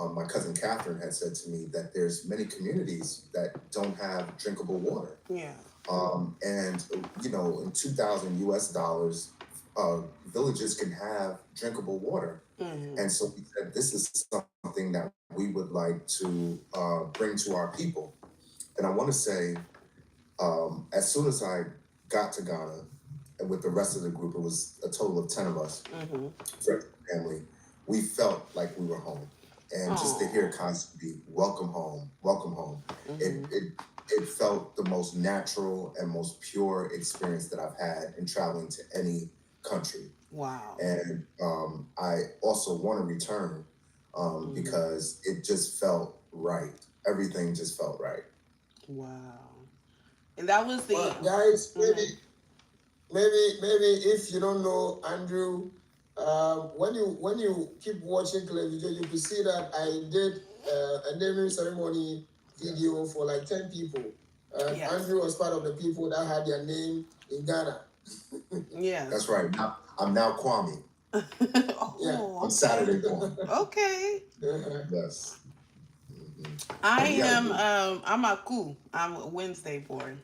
my cousin Catherine had said to me that there's many communities that don't have drinkable water. Yeah. And in 2000 US dollars, villages can have drinkable water. Mm-hmm. And so we said, this is something that we would like to bring to our people. And I want to say, as soon as I got to Ghana, and with the rest of the group, it was a total of 10 of us, Mm-hmm. friends and family, we felt like we were home. And just to hear Oh. constantly, welcome home, welcome home, it, Mm-hmm. it, it felt the most natural and most pure experience that I've had in traveling to any country. Wow. And I also want to return Mm-hmm. because it just felt right. Everything just felt right. Wow. And that was the. Well, guys, Mm-hmm. maybe if you don't know Andrew, when you keep watching Klevi Joe, you could see that I did a naming ceremony Yes. video for like 10 people. Yes. Andrew was part of the people that had their name in Ghana. That's Yes. right. Now, I'm now Kwame. Yeah. Oh, I'm okay. Saturday Kwame. Okay. Yes. Hmm. I And we had a am good. I'm Aku. I'm a Wednesday born.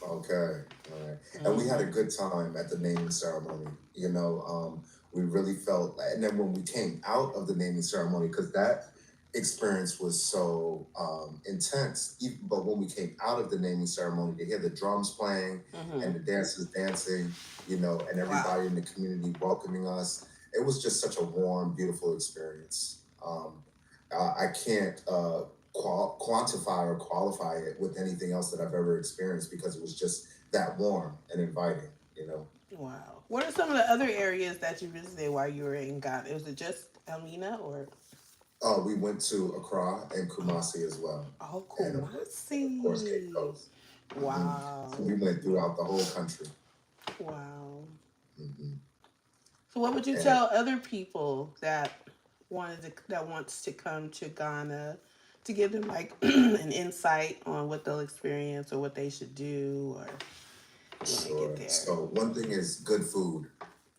Okay. All right. And we had a Mm-hmm. good time at the naming ceremony. We really felt, and then when we came out of the naming ceremony, because that experience was so intense. But when we came out of the naming ceremony, to hear the drums playing Mm-hmm. and the dancers dancing, and Wow. everybody in the community welcoming us, it was just such a warm, beautiful experience. I can't quantify or qualify it with anything else that I've ever experienced because it was just that warm and inviting. Wow. What are some of the other areas that you visited while you were in Ghana? Was it just Elmina or We went to Accra and Kumasi as well, oh and of course Cape Kumasi? Coast. So Wow. we went throughout the whole country. Wow. Hmm. So what would you And tell other people that wants to come to Ghana to give them like an insight on what they'll experience or what they should do or when they get sure. there? So one thing is good food.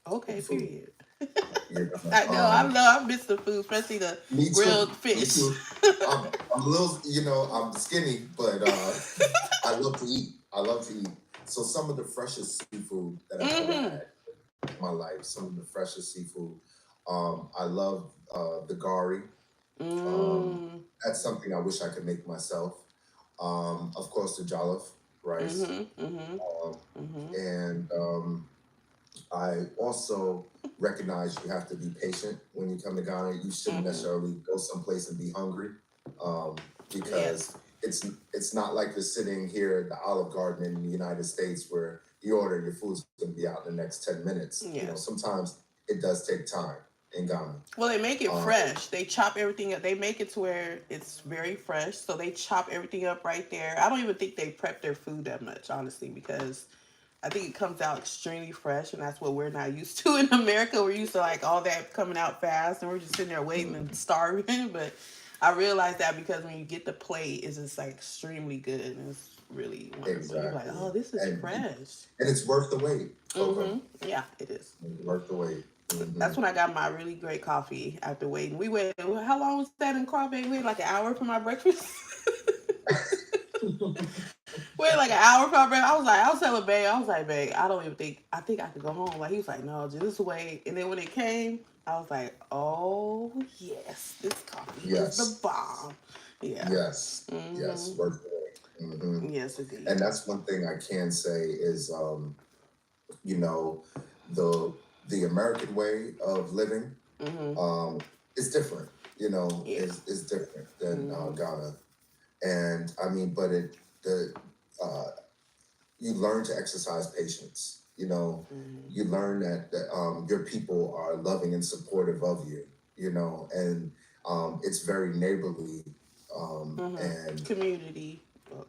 Okay, Good food. period. You know, I know. I miss the food, especially the me too. grilled Me fish. too. I'm a little, I'm skinny, but I love to eat. I love to eat. So some of the freshest seafood that I've ever Mm-hmm. had in my life, some of the freshest seafood. I love the gari. Um, Mm. that's something I wish I could make myself. Of course, the jollof rice. Mm-hmm. Mm-hmm. Um, Mm-hmm. and I also recognize you have to be patient when you come to Ghana. You shouldn't Mm-hmm. necessarily go someplace and be hungry because Yes. it's not like you're sitting here at the Olive Garden in the United States where you order your food's going to be out in the next 10 minutes. Yeah. Sometimes it does take time in Ghana. Well, they make it Um, fresh. They chop everything up. They make it to where it's very fresh. So they chop everything up right there. I don't even think they prep their food that much, honestly, because I think it comes out extremely fresh, and that's what we're not used to in America. We're used to like all that coming out fast, and we're just sitting there waiting and mhm, starving. But I realized that because when you get the plate, it's just like extremely good and it's really wonderful. You're like, exactly. oh, this is And, and fresh. and it's worth the wait, Coco. Mm-hmm. Yeah, it is. It's worth the wait. That's when I got my really great coffee after waiting. We waited. How long was that in Crawford? We waited like an hour for my breakfast. Wait like an hour for my breakfast. I was telling Babe, I was like, Babe, I don't even think, I think I could go home. Like, he was like, no, just wait. And then when it came, I was like, oh, yes, this coffee is the Yes. bomb. Yeah. Yes, Mm-hmm. yes, worth the wait. Yes, And indeed. that's one thing I can say is, you know, the the American way of living Mm-hmm. um, is different. Yeah. Is different than Mm-hmm. Ghana, and I mean, but the uh, you learn to exercise patience. Mm-hmm. You learn that your people are loving and supportive of you. And it's very neighborly, Mm-hmm. and Community.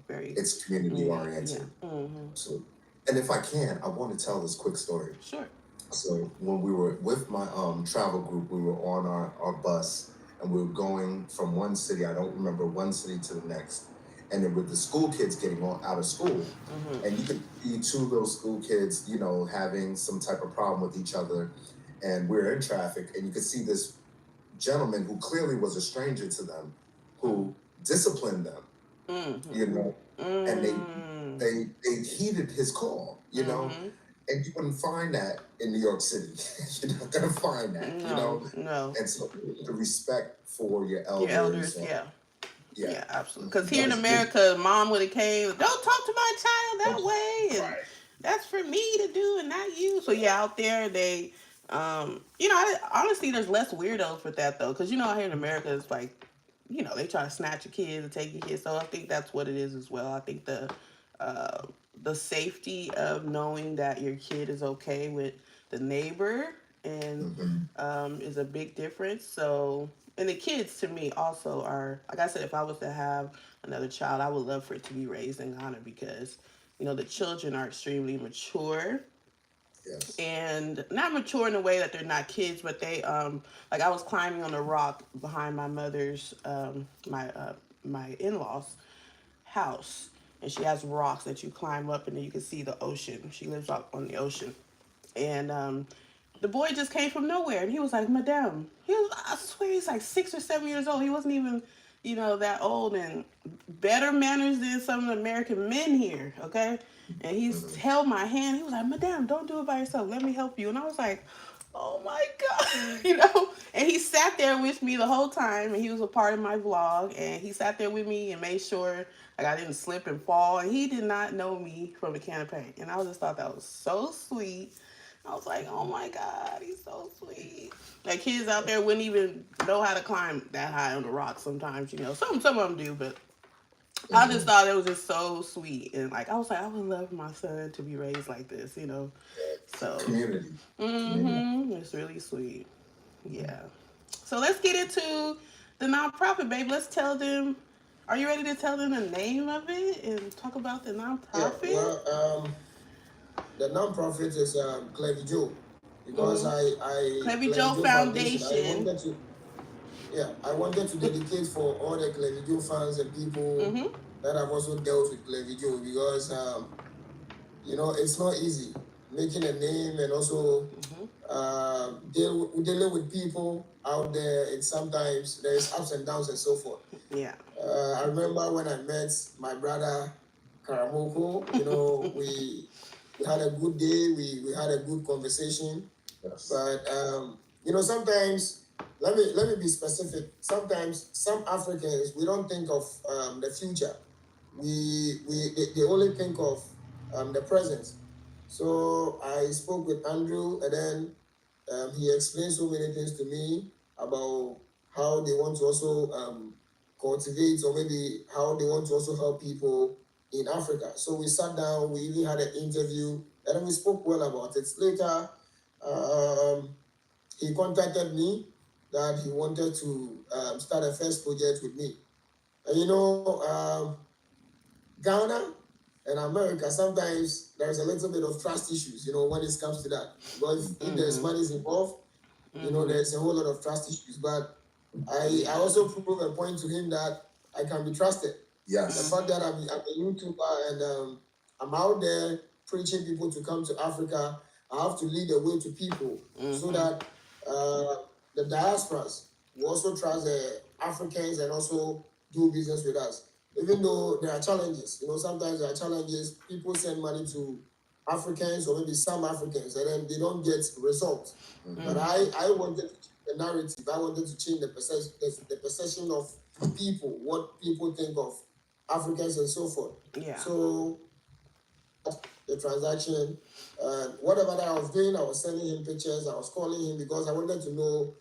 Very it's community community. Yeah. oriented. Mm-hmm. So, and if I can, I want to tell this quick story. Sure. So when we were with my travel group, we were on our bus and we were going from one city, I don't remember, one city to the next. And then with the school kids getting out of school, Mm-hmm. and you could see two little school kids, having some type of problem with each other. And we're in traffic, and you could see this gentleman who clearly was a stranger to them, who disciplined them, you know, and Mm. they heeded his call, you know, Mm-hmm. and you wouldn't find that in New York City. You're not gonna find that, you No, know, no. and so the respect for your Your elders, elders, yeah. yeah, Yeah, absolutely. Because here that in was big. America, mom would have came, don't talk to my child that way, and Right. that's for me to do and not you. So yeah, out there they, honestly, there's less weirdos with that though, because out here in America, it's like, they try to snatch your kids and take your kids. So I think that's what it is as well. I think uh, the safety of knowing that your kid is okay with the neighbor and Hmm. is a big difference. So, and the kids to me also are, like I said, if I was to have another child, I would love for it to be raised in Ghana because, the children are extremely mature Yes. and not mature in a way that they're not kids, but they, like I was climbing on a rock behind my mother's, my in-laws house, and she has rocks that you climb up and then you can see the ocean. She lives up on the ocean. And the boy just came from nowhere and he was like, Madame. I swear he's like 6 or 7 years old. He wasn't even, that old, and better manners than some of the American men here, okay? And he's Hmm. held my hand. He was like, Madame, don't do it by yourself. Let me help you. And I was like, oh my God, And he sat there with me the whole time and he was a part of my vlog. And he sat there with me and made sure like I didn't slip and fall. And he did not know me from a can of paint. And I just thought that was so sweet. I was like, oh my God, he's so sweet. Like kids out there wouldn't even know how to climb that high on the rocks sometimes, Some of them do, but I just Hmm. thought it was just so sweet. And like I was like, I would love my son to be raised like this. So Community, community. it's really sweet. Yeah. So let's get into the nonprofit, babe. Let's tell them. Are you ready to tell them the name of it and talk about the Yeah, nonprofit? well, the non-profit is Klevi Joe, because Mm-hmm. I Klevi Klevi Joe Joe Foundation. Foundation. I wanted to dedicate for all the Klevi Joe fans and people Mm-hmm. that have also dealt with Klevi Joe, because it's not easy making a name and also Mm-hmm. dealing with people out there. It's sometimes there's ups and downs and so forth. Yeah. I remember when I met my brother Karamoko. We had a good day. We had a good conversation. Yes. But sometimes let me be specific. Sometimes some Africans, we don't think of the future. They only think of the present. So I spoke with Andrew, and then he explained so many things to me about how they want to also cultivate, or maybe how they want to also help people in Africa. So we sat down, we even had an interview, and then we spoke well about it. Later, um, he contacted me that he wanted to start a first project with me. And Ghana and America, sometimes there's a little bit of trust issues, when it comes to that. Because if there's Mm-hmm. money involved, Mm-hmm. there's a whole lot of trust issues. But I Yeah. also prove a point to him that I can be trusted. The Yes. fact Mm-hmm. that I'm a YouTuber and I'm out there preaching people to come to Africa, I have to lead the way to people so Mm-hmm. that the diasporas will also trust the Africans and also do business with us. Even though there are challenges, sometimes there are challenges. People send money to Africans or maybe some Africans, and then they don't get results. Hmm. But Mm-hmm. I wanted to change the narrative. I wanted to change the perception of people, what people think of Africans and so forth. Yeah. So the transaction, whatever that I was doing, I was sending him pictures, I was calling him because I wanted to know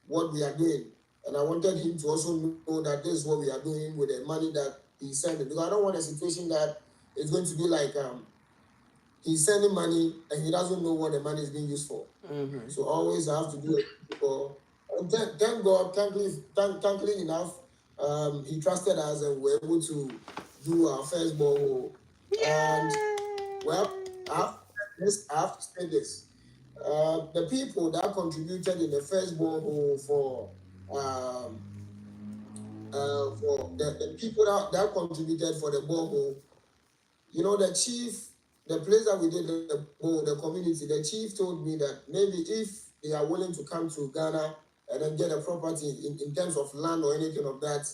what we are doing. And I wanted him to also know that this is what we are doing with the money that he's sending. Because I don't want a situation that is going to be like he's sending money and he doesn't know what the money is being used for. Mm-hmm. So always I have to do it for. And thank God, thankfully enough, he trusted us and we were able to do our first borehole. And well, Yay! I have to say this. The people that contributed in the first borehole um, for the people that contributed for the borehole, the chief, the place that we did the community, the chief told me that maybe if they are willing to come to Ghana and then get a property in terms of land or anything of that,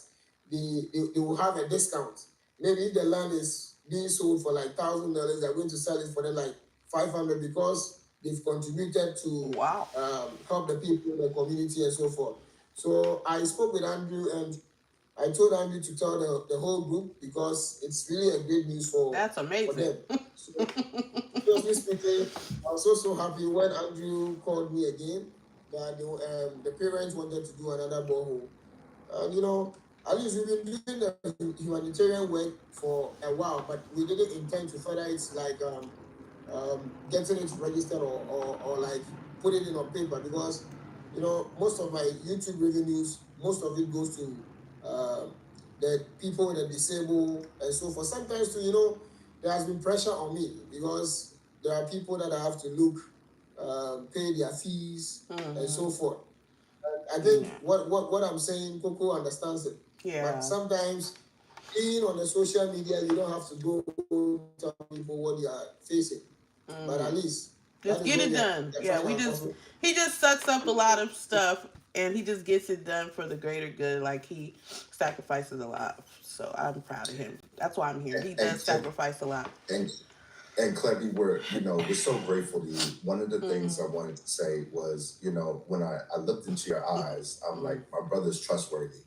they will have a discount. Maybe if the land is being sold for like $1,000, they're going to sell it for them like 500 because they've contributed to Wow. help the people in the community and so forth. So I spoke with Andrew, and I told Andrew to tell the whole group because it's really a great news That's for amazing. them. So, seriously speaking, I was so happy when Andrew called me again that the parents wanted to do another borehole. And at least we've been doing the humanitarian work for a while, but we didn't intend to further it like getting it registered or like put it in on paper because most of my YouTube revenues, most of it goes to the people, the disabled, and so forth. Sometimes too, there has been pressure on me because there are people that I have to look, pay their fees, and so forth. I think what I'm saying, Coco understands it. Yeah. But sometimes being on the social media, you don't have to go tell people what you are facing. But at least Just that is get where it done. the Yeah, fire he just sucks up a lot of stuff and he just gets it done for the greater good. Like he sacrifices a lot. So I'm proud of him. That's why I'm here. He And does sacrifice a lot. and Klevi, we're so grateful to you. One of the things I wanted to say was, when I looked into your eyes, I'm like, my brother's trustworthy.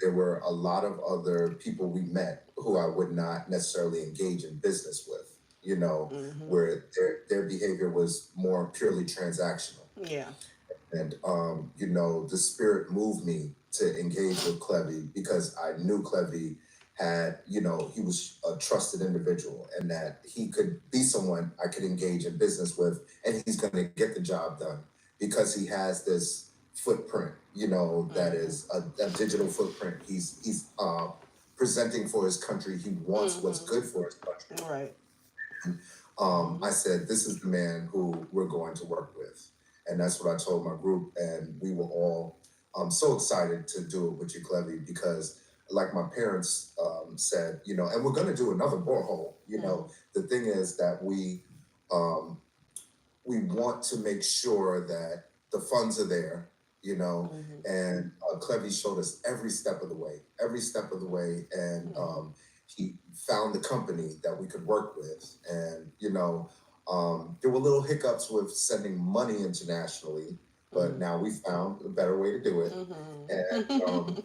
There were a lot of other people we met who I would not necessarily engage in business with, where their behavior was more purely transactional. Yeah. And the spirit moved me to engage with Klevi because I knew Klevi had, he was a trusted individual and that he could be someone I could engage in business with, and he's going to get the job done because he has this footprint, that is a digital footprint. He's presenting for his country. He wants what's good for his country. Right. I said, this is the man who we're going to work with. And that's what I told my group. And we were all so excited to do it with you, Klevi, because like my parents said, and we're going to do another borehole. The thing is that we want to make sure that the funds are there, and Klevi showed us every step of the way. And he found the company that we could work with. And, there were little hiccups with sending money internationally, but now we found a better way to do it. And,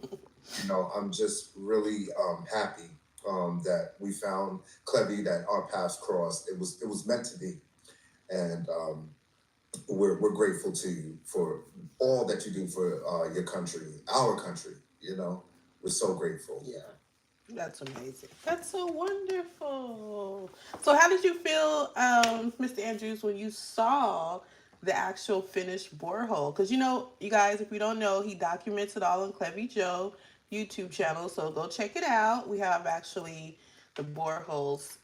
I'm just really happy that we found Klevi, that our paths crossed. It was meant to be. And we're grateful to you for all that you do for your country, our country. We're so grateful. Yeah. That's amazing. That's so wonderful. So how did you feel, Mr. Andrews, when you saw the actual finished borehole? Because you guys, if you don't know, he documents it all on Klevi Joe YouTube channel. So go check it out. We have actually the boreholes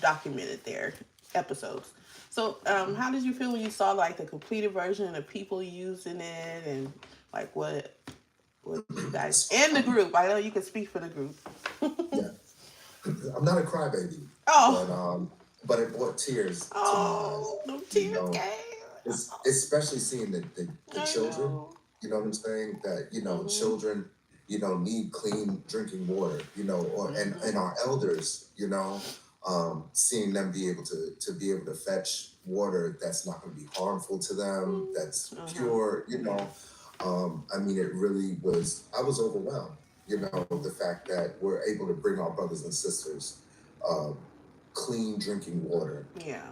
documented there, episodes. So how did you feel when you saw like the completed version and the people using it and like what you guys and the group? I know you can speak for the group. Yeah. I'm not a crybaby. Oh. But it brought tears to my eyes. No tears came. Especially seeing the children. Know. You know what I'm saying? That children, need clean drinking water. And our elders, seeing them be able to fetch water that's not going to be harmful to them, that's pure. It really was. I was overwhelmed. The fact that we're able to bring our brothers and sisters clean drinking water. Yeah.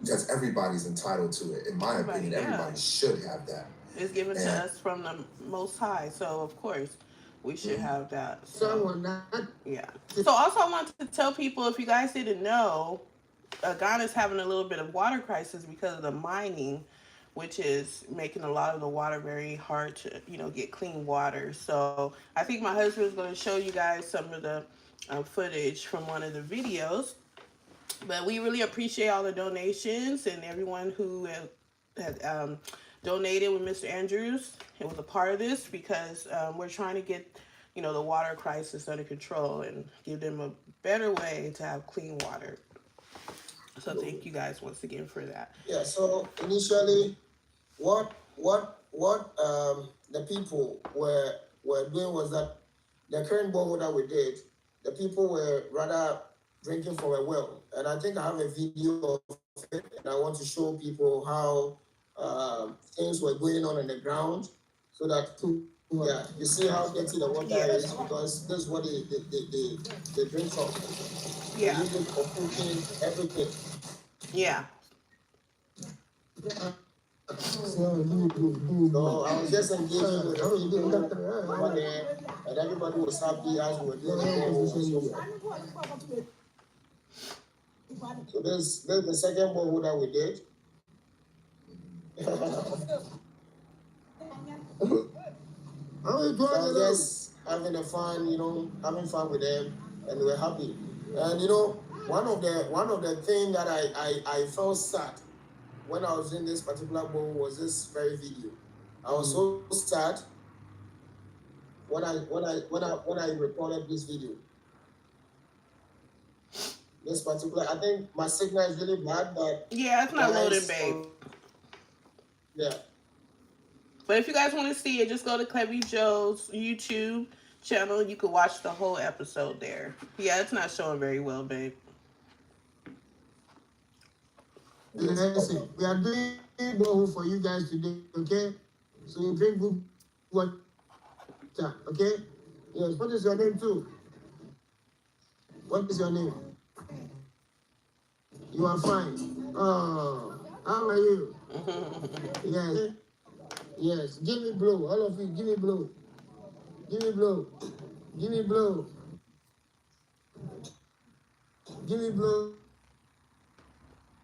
Because everybody's entitled to it. In my opinion, everybody should have that. It's given to us from the Most High, so of course we should have that. So yeah. So also I want to tell people, if you guys didn't know, Ghana's having a little bit of water crisis because of the mining, which is making a lot of the water very hard to, get clean water. So I think my husband is going to show you guys some of the footage from one of the videos. But we really appreciate all the donations and everyone who had donated with Mr. Andrews and was a part of this, because we're trying to get, the water crisis under control and give them a better way to have clean water. So thank you guys once again for that. Yeah, so initially what what the people were doing was that the current borehole that we did, the people were rather drinking from a well, and I think I have a video of it, and I want to show people how things were going on in the ground, so that yeah, you see how dirty the water Yeah. is because this is what they drink from. They Yeah. use it for cooking, everything. Yeah. So I was just engaging with the people over there, and everybody was happy as we were doing the borehole and so forth. So this is the second borehole that we did. So I was just having a fun, having fun with them, and we were happy. And one of the thing that I felt sad when I was in this particular borehole was this very video. I was so sad when I recorded this video. This particular, I think my signal is really bad, but Yeah, it's not loading, guys, babe. yeah. But if you guys want to see it, just go to Klevi Joe's YouTube channel. You can watch the whole episode there. Yeah, it's not showing very well, babe. Listen, we are doing borehole for you guys today, okay? So you drink good water, okay? Yes, what is your name too? What is your name? You are fine. Oh, how are you? Yes. Yes. Give me blow. All of you, give me blow. Give me blow. Give me blow. Give me blow.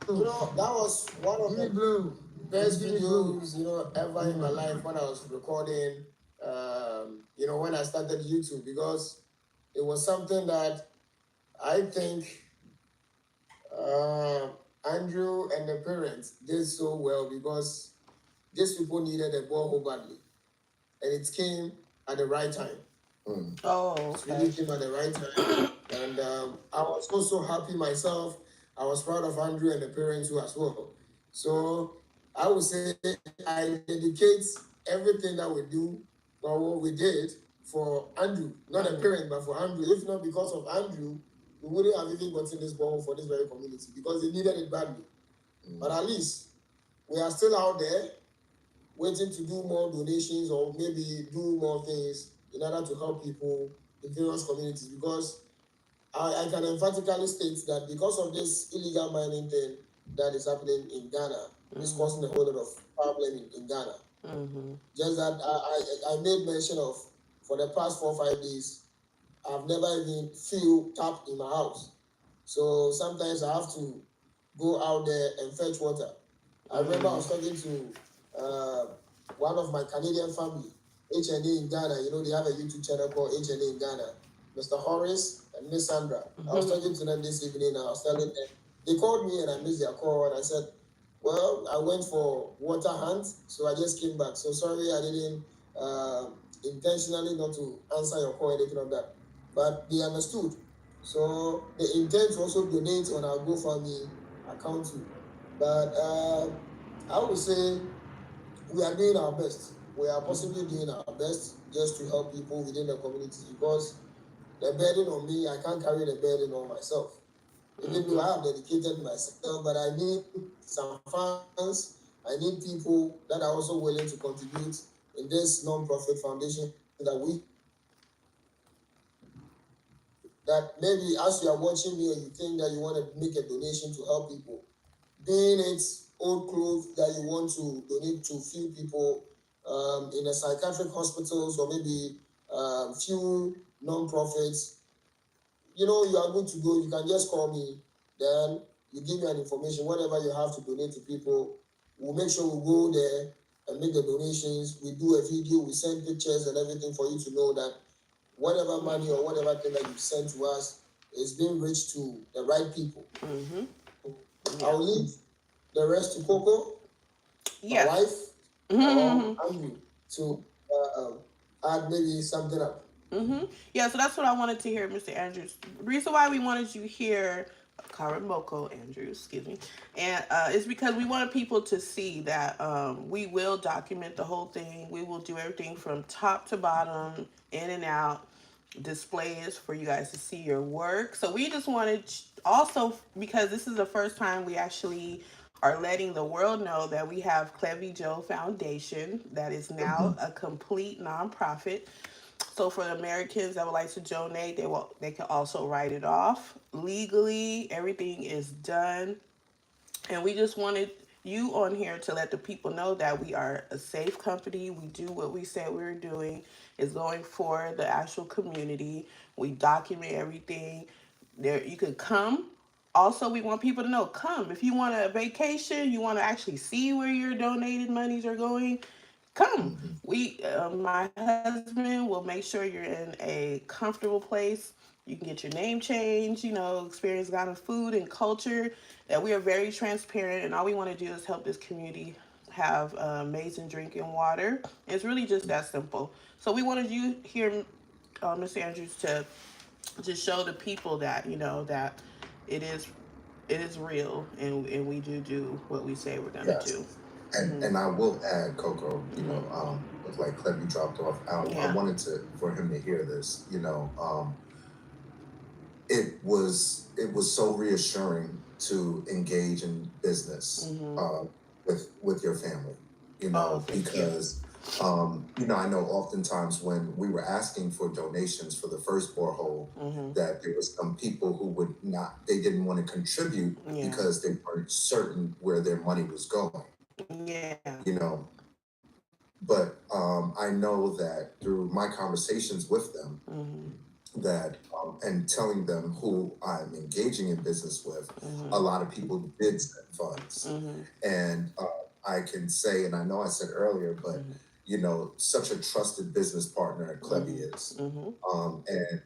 That was one of the best videos, ever in my life when I was recording, when I started YouTube, because it was something that I think Andrew and the parents did so well, because these people needed a borehole badly, and it came at the right time. Oh, It really came at the right time, and I was also happy myself. I was proud of Andrew and the parents too as well. So I would say I dedicate everything that we do or what we did for Andrew, not the parent, but for Andrew. If not because of Andrew, we wouldn't have even gotten this borehole for this very community, because they needed it badly. But at least we are still out there waiting to do more donations or maybe do more things in order to help people in various communities, because I can emphatically state that because of this illegal mining thing that is happening in Ghana, it's causing a whole lot of problem in Ghana. Just that I made mention of, for the past 4 or 5 days, I've never even feel tap in my house. So sometimes I have to go out there and fetch water. I remember I was talking to one of my Canadian family, HNA in Ghana. They have a YouTube channel called HNA in Ghana. Mr. Horace and Miss Sandra. I was talking to them this evening, and I was telling them, they called me and I missed their call, and I said, well, I went for water hunt, so I just came back. So sorry I didn't intentionally not to answer your call, anything of that. But they understood. So the intent to also donate on our GoFundMe account too. But I would say we are doing our best. We are possibly doing our best just to help people within the community, because the burden on me, I can't carry the burden on myself. Even though I have dedicated myself, but I need some funds. I need people that are also willing to contribute in this non-profit foundation that maybe as you are watching me and you think that you want to make a donation to help people, being it old clothes that you want to donate to few people in the psychiatric hospitals, or maybe few non-profits, you are good to go. You can just call me, then you give me an information, whatever you have to donate to people. We'll make sure we go there and make the donations. We do a video, we send pictures and everything for you to know that whatever money or whatever thing that you send to us is being reached to the right people. I'll leave the rest to Coco, my wife, or Andrew, to add maybe something up. Yeah, so that's what I wanted to hear, Mr. Andrews. The reason why we wanted you here Karamoko Andrews, excuse me. And it's because we wanted people to see that we will document the whole thing. We will do everything from top to bottom, in and out, displays for you guys to see your work. So we just wanted also, because this is the first time we actually are letting the world know that we have Klevi Joe Foundation that is now a complete nonprofit. So for the Americans that would like to donate, they can also write it off legally. Everything is done, and we just wanted you on here to let the people know that we are a safe company. We do what we said we were doing. Is going for the actual community. We document everything. There, you could come. Also, we want people to know, come if you want a vacation, you want to actually see where your donated monies are going, come. My husband will make sure you're in a comfortable place. You can get your name changed, experience Ghana food and culture. That we are very transparent, and all we want to do is help this community have amazing drinking water. It's really just that simple. So we wanted you here, Mr. Andrews, to just show the people that that it is it is real, and we do what we say we're gonna Yes. do. And I will add, Coco, with like Clevy dropped off, I Yeah. wanted for him to hear this, it was so reassuring to engage in business with your family, Oh, thank you. because I know oftentimes when we were asking for donations for the first borehole, that there was some people who they didn't want to contribute Yeah. because they weren't certain where their money was going, Yeah. But I know that through my conversations with them, that and telling them who I'm engaging in business with, a lot of people did send funds, and I can say, and I know I said earlier, but such a trusted business partner Klevi is, and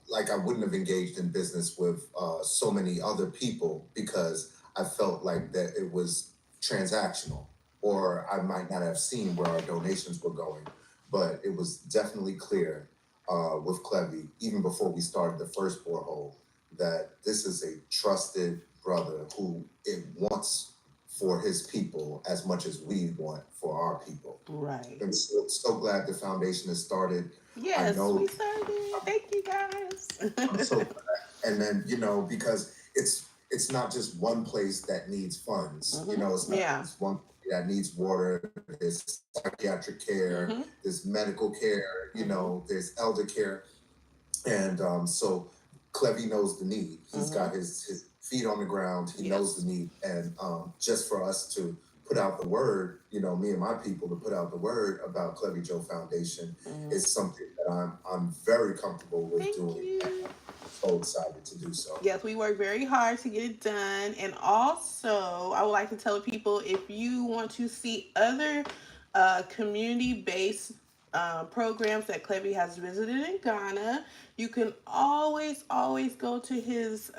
like I wouldn't have engaged in business with so many other people because I felt like that it was transactional, or I might not have seen where our donations were going, but it was definitely clear with Klevi, even before we started the first borehole, that this is a trusted brother who it wants for his people as much as we want for our people. Right. I'm so glad the foundation has started. Yes, I know, we started. Thank you guys. I'm so glad. And then, because it's not just one place that needs funds. It's not just one that needs water. There's psychiatric care, there's medical care, there's elder care. And so Clevy knows the need. He's got his feet on the ground. He knows the need. And just for us to put out the word, me and my people to put out the word about Klevi Joe Foundation is something that I'm very comfortable with doing. And I'm so excited to do so. Yes, we work very hard to get it done. And also, I would like to tell people, if you want to see other community-based programs that Klevi has visited in Ghana, you can always go to his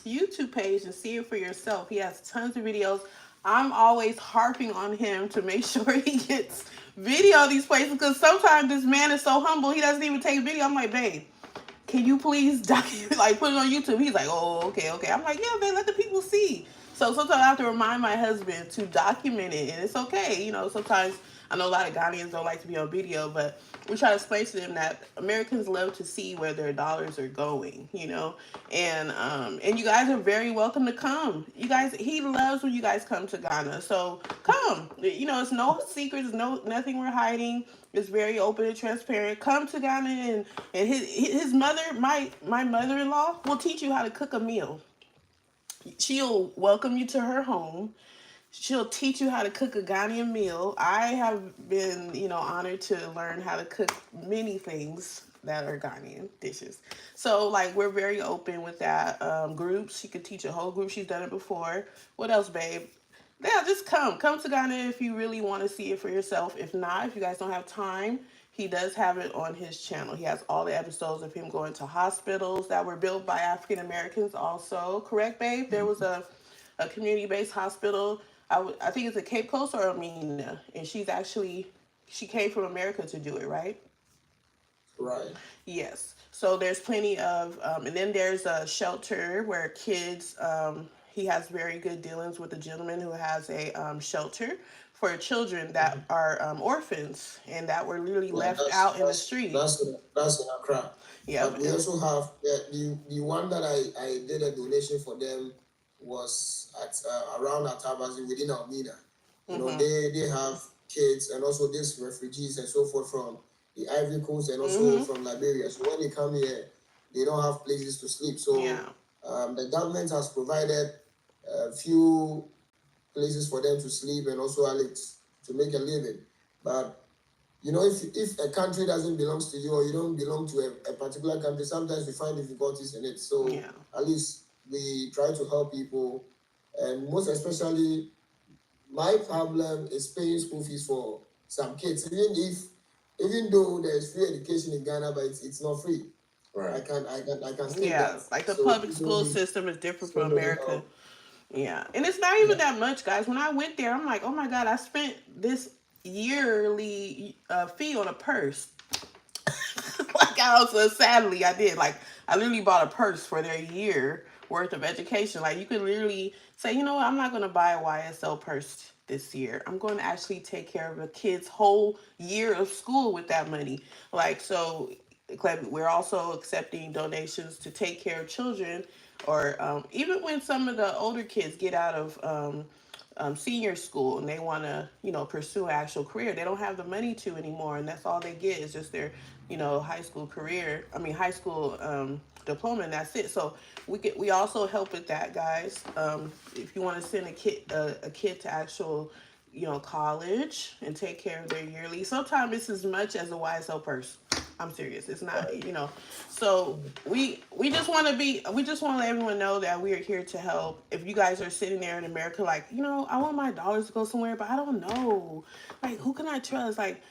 YouTube page and see it for yourself. He has tons of videos. I'm always harping on him to make sure he gets video of these places, because sometimes this man is so humble, he doesn't even take video. I'm like, babe, can you please document, like put it on YouTube? He's like, oh, okay. I'm like, yeah, babe, let the people see. So sometimes I have to remind my husband to document it, and it's okay. Sometimes I know a lot of Ghanaians don't like to be on video, but we try to explain to them that Americans love to see where their dollars are going, and you guys are very welcome to come. You guys, he loves when you guys come to Ghana, so come. It's no secrets, nothing we're hiding. It's very open and transparent. Come to Ghana, and his mother, my mother-in-law, will teach you how to cook a meal. She'll welcome you to her home. She'll teach you how to cook a Ghanaian meal. I have been, honored to learn how to cook many things that are Ghanaian dishes. So, like, we're very open with that. Groups, she could teach a whole group. She's done it before. What else, babe? Yeah, just come. Come to Ghana if you really want to see it for yourself. If not, if you guys don't have time, he does have it on his channel. He has all the episodes of him going to hospitals that were built by African Americans also. Correct, babe? There was a community-based hospital. I think it's a Cape Coast or Amina. And she came from America to do it, right? Right. Yes. So there's plenty of, and then there's a shelter where kids, he has very good dealings with a gentleman who has a shelter for children that Mhm. are orphans and that were literally Yeah, left out in the street. that's in Accra. But Yep. we also have the one that I did a donation for them was at around Atabazi within Almeida. You know, Mhm. they have kids and also these refugees and so forth from the Ivory Coast and also Mhm. from Liberia. So when they come here, they don't have places to sleep. So Yeah. the government has provided a few places for them to sleep and also Alex to make a living. But if a country doesn't belong to you or you don't belong to a particular country, sometimes we find difficulties in it. So Yeah. at least we try to help people, and most especially, my problem is paying school fees for some kids. Even though there's free education in Ghana, but it's not free. I Right. can state Yeah. that. Like the So public people school need system is different so from many America. help. Yeah. And it's not even Yeah. that much, guys. When I went there, I'm like, oh my God, I spent this yearly fee on a purse. Like I also sadly I did. Like I literally bought a purse for their year worth of education. Like you could literally say, you know what, I'm not gonna buy a YSL purse this year. I'm going to actually take care of a kid's whole year of school with that money. Like so we're also accepting donations to take care of children or even when some of the older kids get out of senior school and they want to pursue an actual career, they don't have the money to anymore, and that's all they get is just their high school career, high school diploma, and that's it. So we also help with that, guys. If you want to send a kid to actual college and take care of their yearly, sometimes it's as much as a YSL purse. I'm serious. It's not, So we just want to let everyone know that we are here to help. If you guys are sitting there in America, like, I want my dollars to go somewhere, but I don't know. Like, who can I trust? Like,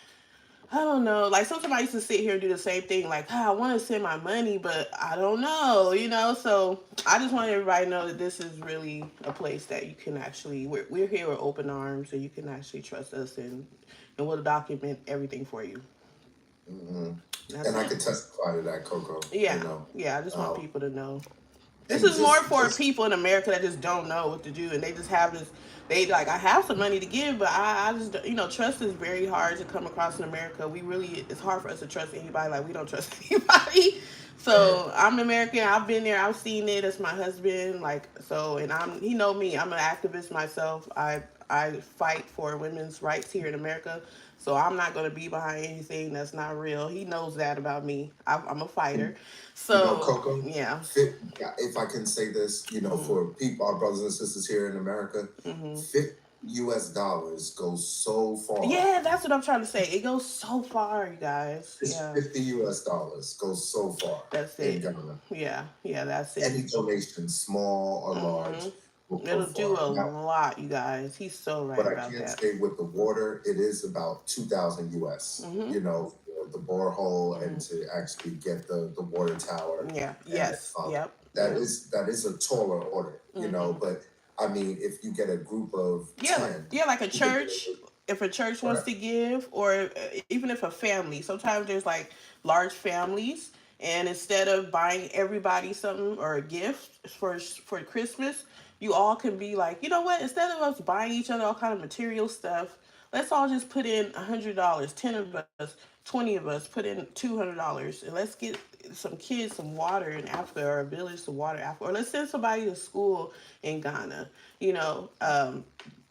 I don't know. Like, sometimes I used to sit here and do the same thing. Like, I want to send my money, but I don't know. So I just want everybody to know that this is really a place that you can actually, we're here with open arms, and you can actually trust us, and we'll document everything for you. Hmm. That's And I it. could testify to that, Coco. Yeah, yeah. I just want Um, people to know. This and is more just for just people in America that just don't know what to do, and they just have this. They like, I have some money to give, but I just trust is very hard to come across in America. It's hard for us to trust anybody. Like we don't trust anybody. Right. So I'm American. I've been there. I've seen it. It's my husband. Like so, and he know me. I'm an activist myself. I fight for women's rights here in America. So I'm not gonna be behind anything that's not real. He knows that about me. I'm a fighter. So Coco, yeah. if I can say this, Hmm. for people, our brothers and sisters here in America, Hmm. $50 goes so far. Yeah, that's what I'm trying to say. It goes so far, you guys. Just Yeah, $50 goes so far that's in it. Ghana. Yeah, yeah, that's it. Any donation, small or large, Hmm. will go It'll do far. a Now, lot, you guys. He's so right what I about can that. say with the water, it is about 2,000 US. Hmm. For the borehole and Hmm. to actually get the water tower, Yeah. and Yes. Yep. that Yep. is a taller order. Hmm. But I mean, if you get a group of Yeah, 10, yeah, like a you could do church. it. If a church wants Right. to give, or even if a family, sometimes there's like large families, and instead of buying everybody something or a gift for Christmas, you all can be like, you know what? Instead of us buying each other all kind of material stuff, let's all just put in $100. 10 of us, 20 of us, put in $200, and let's get some kids some water in Africa, or a village some water in Africa, or let's send somebody to school in Ghana. You know,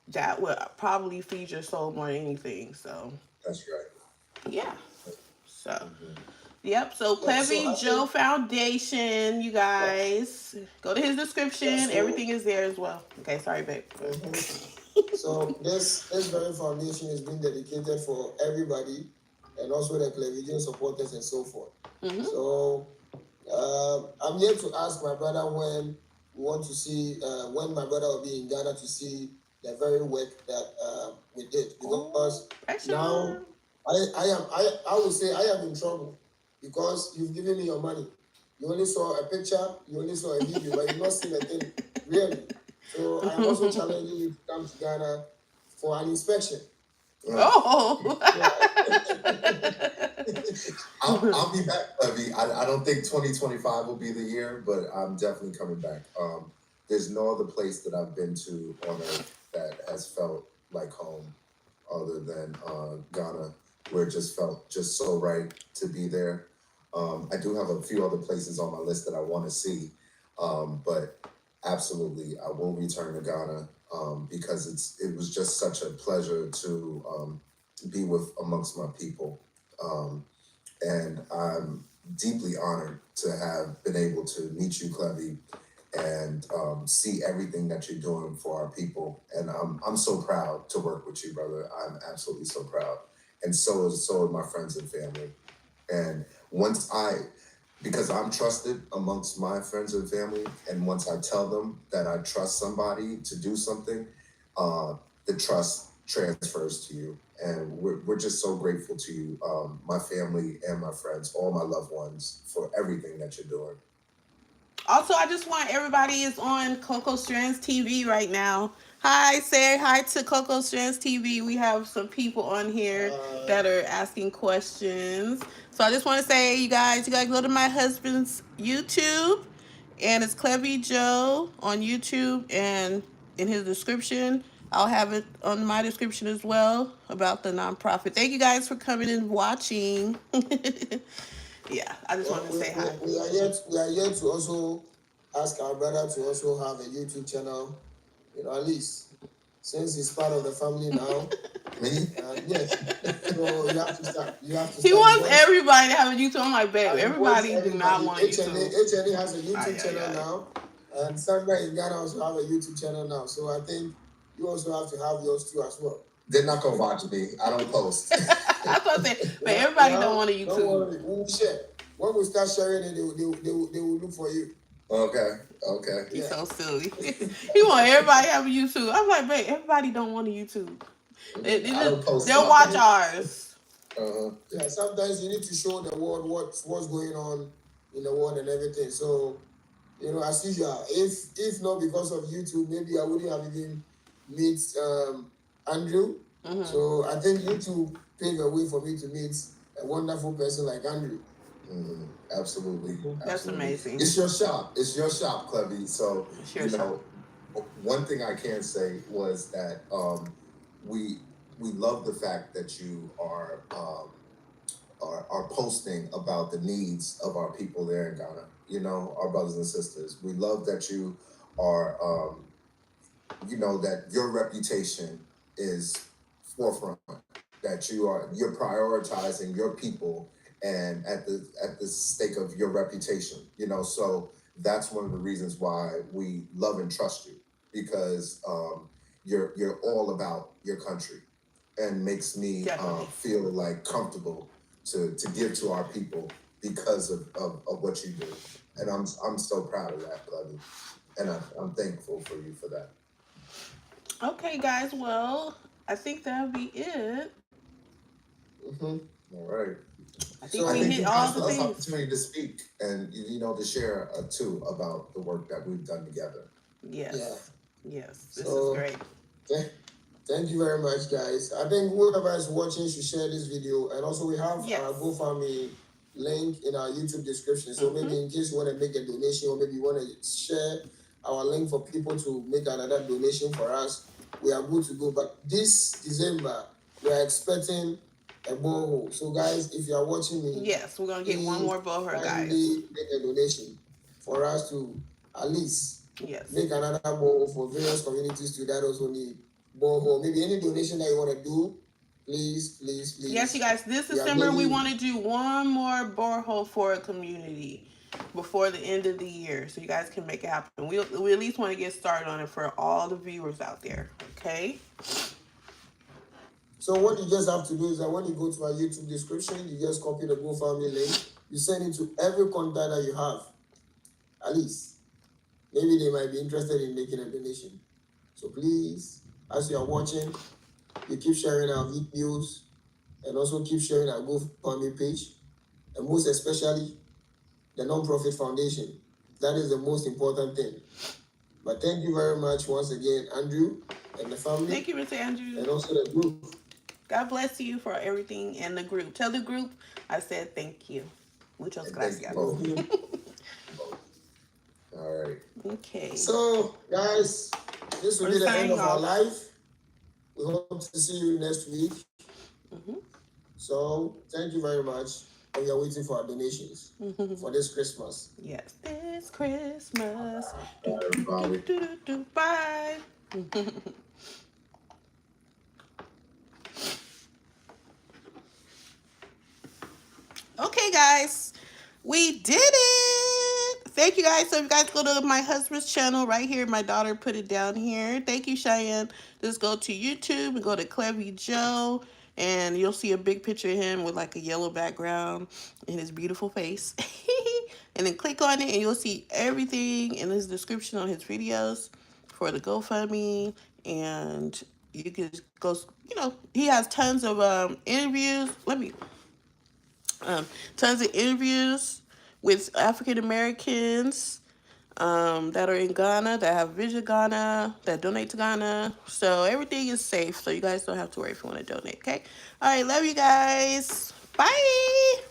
that would probably feed your soul more than anything. So That's right. yeah. So Hmm. yep. So Yeah. So Klevi I Joe think Foundation, you yeah. guys go to his Yeah. description. So Everything is there as well. Okay, sorry, babe. mhm. So this very foundation is being dedicated for everybody, and also the television supporters and so forth. Mm-hmm. So I'm here to ask my brother when we want to see when my brother will be in Ghana to see the very work that we did, because Oh, now pressure. I would say I am in trouble because you've given me your money. You only saw a picture, you only saw a video, but you've not seen a thing really. So I am also challenging you to come to Ghana for an inspection. Uh, Oh. Yeah. I'll be back, Klevi. I don't think 2025 will be the year, but I'm definitely coming back. There's no other place that I've been to on earth that has felt like home other than Ghana, where it just felt just so right to be there. I do have a few other places on my list that I want to see, but absolutely, I will return to Ghana because it was just such a pleasure to be with amongst my people. And I'm deeply honored to have been able to meet you, Klevi, and see everything that you're doing for our people. And I'm so proud to work with you, brother. I'm absolutely so proud. And so are my friends and family. And because I'm trusted amongst my friends and family, and once I tell them that I trust somebody to do something, the trust transfers to you. And we're just so grateful to you, my family and my friends, all my loved ones, for everything that you're doing. Also, I just want everybody is on Coco Strandz TV right now. Hi, say hi to Coco Strandz TV. We have some people on here that are asking questions. So I just want to say, you guys go to my husband's YouTube, and it's Klevi Joe on YouTube, and in his description, I'll have it on my description as well about the nonprofit. Thank you guys for coming and watching. Yeah, I just wanted to say hi. We are yet to also ask our brother to also have a YouTube channel, at least since he's part of the family now. Yes. So you have to start. He wants everybody to have a YouTube. I'm like, babe, everybody do not want YouTube. HNA has a YouTube channel now, and Sandra in Ghana also have a YouTube channel now. So I think you also have to have yours too as well. They're not gonna watch me. I don't post. That's what I'm saying. But everybody don't want a YouTube. Don't worry, we'll share. When we start sharing it, they will look for you. Okay. He's so silly. He want everybody to have a YouTube. I'm like, babe, everybody don't want a YouTube. They'll watch ours. Yeah, sometimes you need to show the world what's going on in the world and everything. So, as usual, if not because of YouTube, maybe I wouldn't have even meet Andrew. Mm-hmm. So I think YouTube paved a way for me to meet a wonderful person like Andrew. Mm-hmm. Absolutely. That's amazing. It's your shop, Klevi. So one thing I can say was that we love the fact that you are posting about the needs of our people there in Ghana. Our brothers and sisters. We love that you are that your reputation is forefront, that you're prioritizing your people and at the stake of your reputation, so that's one of the reasons why we love and trust you, because you're all about your country, and makes me feel like comfortable to give to our people because of what you do, and I'm so proud of that, Klevi, and I'm thankful for you for that. Okay, guys. Well, I think that'll be it. Mm-hmm. All right. I think we hit all the things. Opportunity to speak and to share too about the work that we've done together. Yes. Yeah. Yes. This is great. Thank you very much, guys. I think whoever is watching should share this video, and also we have our GoFundMe link in our YouTube description. So maybe in case you want to make a donation, or maybe you want to share our link for people to make another donation for us, we are good to go. But this December, we are expecting a borehole. So guys, if you are watching me, yes, we're gonna get one more borehole, guys. Make a donation for us to at least make another borehole for various communities that also need borehole. Maybe any donation that you want to do, please. Yes, you guys. This December we want to do one more borehole for a community before the end of the year, so you guys can make it happen. We at least want to get started on it for all the viewers out there. Okay. So what you just have to do is that when you go to our YouTube description, you just copy the GoFundMe link. You send it to every contact that you have. At least, maybe they might be interested in making a donation. So please, as you are watching, you keep sharing our videos, and also keep sharing our GoFundMe page, and most especially the non-profit foundation. That is the most important thing. But thank you very much once again, Andrew and the family. Thank you, Mr. Andrew. And also the group. God bless you for everything in the group. Tell the group I said thank you. Muchas And thank you gracias. both. All right. Okay. So, guys, this will We're be the end signing of our off. live. We hope to see you next week. Mm-hmm. So, thank you very much. And we are waiting for our donations for this Christmas. Yes, this Christmas. Do, do, do, Everybody. do, do, do. Bye. Okay, guys, we did it. Thank you guys. So if you guys go to my husband's channel right here, my daughter put it down here. Thank you, Cheyenne. Just go to YouTube and go to Klevi Joe, and you'll see a big picture of him with like a yellow background and his beautiful face. And then click on it, and you'll see everything in his description on his videos for the GoFundMe. And you can just go, he has tons of interviews. Tons of interviews with African Americans that are in Ghana, that have Vision Ghana, that donate to Ghana. So everything is safe. So you guys don't have to worry if you want to donate, okay? All right, love you guys. Bye.